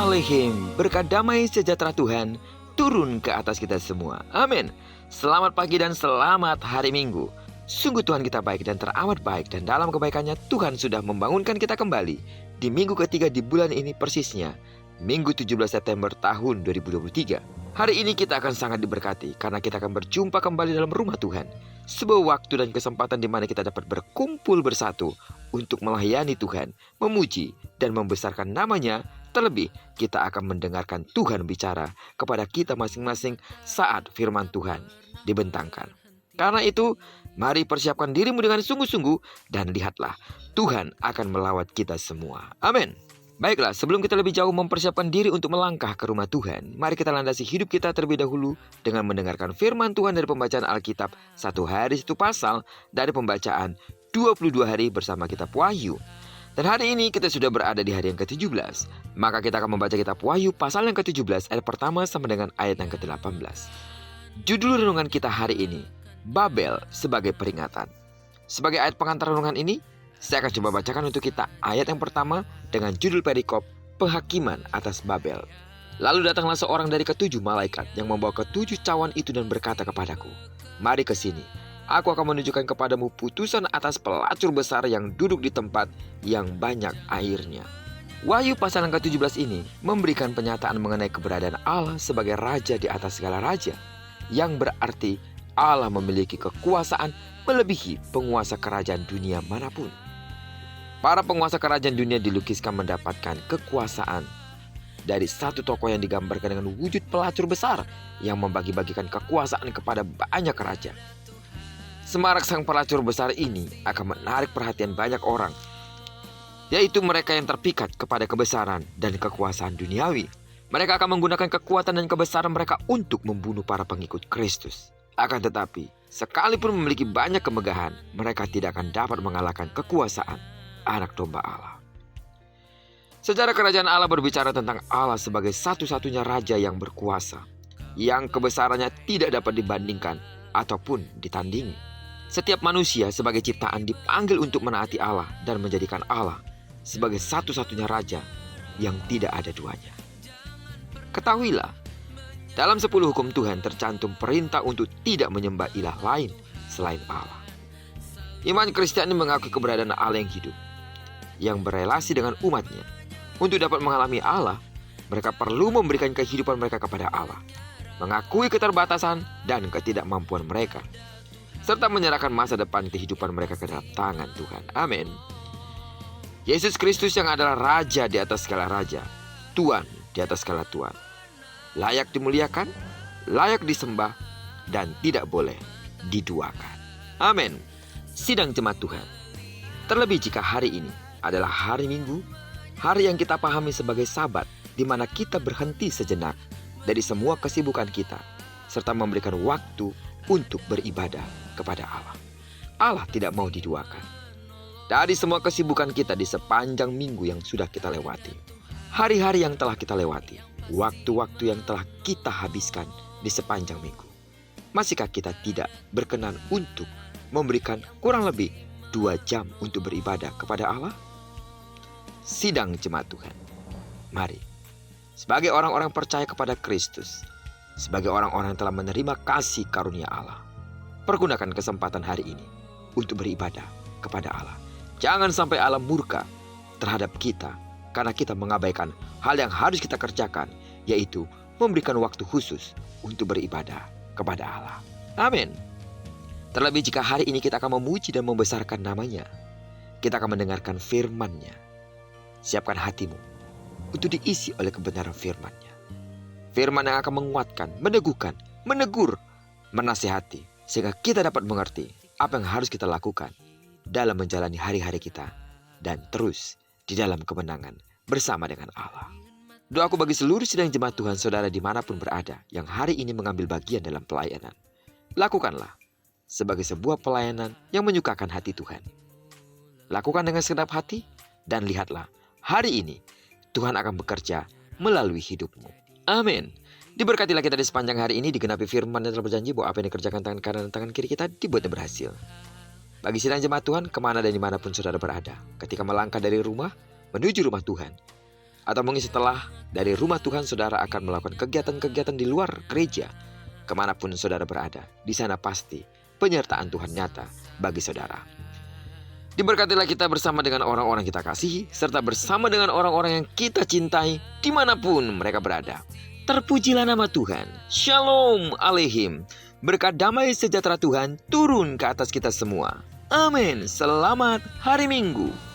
Shalom, berkat damai sejahtera Tuhan turun ke atas kita semua. Amin. Selamat pagi dan selamat hari Minggu. Sungguh Tuhan kita baik dan teramat baik, dan dalam kebaikannya Tuhan sudah membangunkan kita kembali di minggu ketiga di bulan ini, persisnya Minggu 17 September tahun 2023. Hari ini kita akan sangat diberkati karena kita akan berjumpa kembali dalam rumah Tuhan. Sebuah waktu dan kesempatan di mana kita dapat berkumpul bersatu untuk melayani Tuhan, memuji dan membesarkan namanya. Terlebih, kita akan mendengarkan Tuhan bicara kepada kita masing-masing saat firman Tuhan dibentangkan. Karena itu, mari persiapkan dirimu dengan sungguh-sungguh dan lihatlah, Tuhan akan melawat kita semua. Amin. Baiklah, sebelum kita lebih jauh mempersiapkan diri untuk melangkah ke rumah Tuhan, mari kita landasi hidup kita terlebih dahulu dengan mendengarkan firman Tuhan dari pembacaan Alkitab satu hari satu pasal dari pembacaan 22 hari bersama kitab Wahyu. Dan hari ini kita sudah berada di hari yang ke-17. Maka kita akan membaca kitab Wahyu pasal yang ke-17 ayat pertama sampai dengan ayat yang ke-18. Judul renungan kita hari ini, Babel sebagai peringatan. Sebagai ayat pengantar renungan ini, saya akan coba bacakan untuk kita ayat yang pertama dengan judul perikop Penghakiman atas Babel. Lalu datanglah seorang dari ketujuh malaikat yang membawa ketujuh cawan itu dan berkata kepadaku, "Mari ke sini. Aku akan menunjukkan kepadamu putusan atas pelacur besar yang duduk di tempat yang banyak airnya." Wahyu pasal yang ke-17 ini memberikan penyataan mengenai keberadaan Allah sebagai raja di atas segala raja, yang berarti Allah memiliki kekuasaan melebihi penguasa kerajaan dunia manapun. Para penguasa kerajaan dunia dilukiskan mendapatkan kekuasaan dari satu tokoh yang digambarkan dengan wujud pelacur besar yang membagi-bagikan kekuasaan kepada banyak raja. Semarak sang pelacur besar ini akan menarik perhatian banyak orang, yaitu mereka yang terpikat kepada kebesaran dan kekuasaan duniawi. Mereka akan menggunakan kekuatan dan kebesaran mereka untuk membunuh para pengikut Kristus. Akan tetapi, sekalipun memiliki banyak kemegahan, mereka tidak akan dapat mengalahkan kekuasaan anak domba Allah. Sejarah kerajaan Allah berbicara tentang Allah sebagai satu-satunya raja yang berkuasa, yang kebesarannya tidak dapat dibandingkan ataupun ditandingi. Setiap manusia sebagai ciptaan dipanggil untuk menaati Allah dan menjadikan Allah sebagai satu-satunya raja yang tidak ada duanya. Ketahuilah, dalam 10 hukum Tuhan tercantum perintah untuk tidak menyembah ilah lain selain Allah. Iman Kristiani mengakui keberadaan Allah yang hidup, yang berelasi dengan umatnya. Untuk dapat mengalami Allah, mereka perlu memberikan kehidupan mereka kepada Allah, mengakui keterbatasan dan ketidakmampuan mereka, serta menyerahkan masa depan kehidupan mereka ke dalam tangan Tuhan. Amin. Yesus Kristus yang adalah Raja di atas segala raja, Tuhan di atas segala Tuhan, layak dimuliakan, layak disembah, dan tidak boleh diduakan. Amin. Sidang jemaat Tuhan, terlebih jika hari ini adalah hari Minggu, hari yang kita pahami sebagai Sabat, di mana kita berhenti sejenak dari semua kesibukan kita, serta memberikan waktu untuk beribadah kepada Allah. Allah tidak mau diduakan dari semua kesibukan kita di sepanjang minggu yang sudah kita lewati, hari-hari yang telah kita lewati, waktu-waktu yang telah kita habiskan di sepanjang minggu. Masihkah kita tidak berkenan untuk memberikan kurang lebih 2 jam untuk beribadah kepada Allah? Sidang jemaat Tuhan, mari sebagai orang-orang percaya kepada Kristus, sebagai orang-orang yang telah menerima kasih karunia Allah, pergunakan kesempatan hari ini untuk beribadah kepada Allah. Jangan sampai Allah murka terhadap kita karena kita mengabaikan hal yang harus kita kerjakan, yaitu memberikan waktu khusus untuk beribadah kepada Allah. Amin. Terlebih jika hari ini kita akan memuji dan membesarkan namanya, kita akan mendengarkan firman-Nya. Siapkan hatimu untuk diisi oleh kebenaran firman-Nya. Firman yang akan menguatkan, meneguhkan, menegur, menasihati, sehingga kita dapat mengerti apa yang harus kita lakukan dalam menjalani hari-hari kita dan terus di dalam kemenangan bersama dengan Allah. Doaku bagi seluruh sidang jemaat Tuhan saudara dimanapun berada yang hari ini mengambil bagian dalam pelayanan, lakukanlah sebagai sebuah pelayanan yang menyukakan hati Tuhan. Lakukan dengan segenap hati dan lihatlah, hari ini Tuhan akan bekerja melalui hidupmu. Amin. Diberkatilah kita di sepanjang hari ini, digenapi firman yang telah berjanji bahwa apa yang dikerjakan tangan kanan dan tangan kiri kita dibuatnya berhasil. Bagi sidang jemaat Tuhan, kemana dan dimanapun saudara berada, ketika melangkah dari rumah menuju rumah Tuhan, Atau mungkin setelah dari rumah Tuhan saudara akan melakukan kegiatan-kegiatan di luar gereja. Kemanapun saudara berada, di sana pasti penyertaan Tuhan nyata bagi saudara. Diberkatilah kita bersama dengan orang-orang kita kasihi, serta bersama dengan orang-orang yang kita cintai dimanapun mereka berada. Terpujilah nama Tuhan. Shalom Aleihim. Berkat damai sejahtera Tuhan turun ke atas kita semua. Amin. Selamat hari Minggu.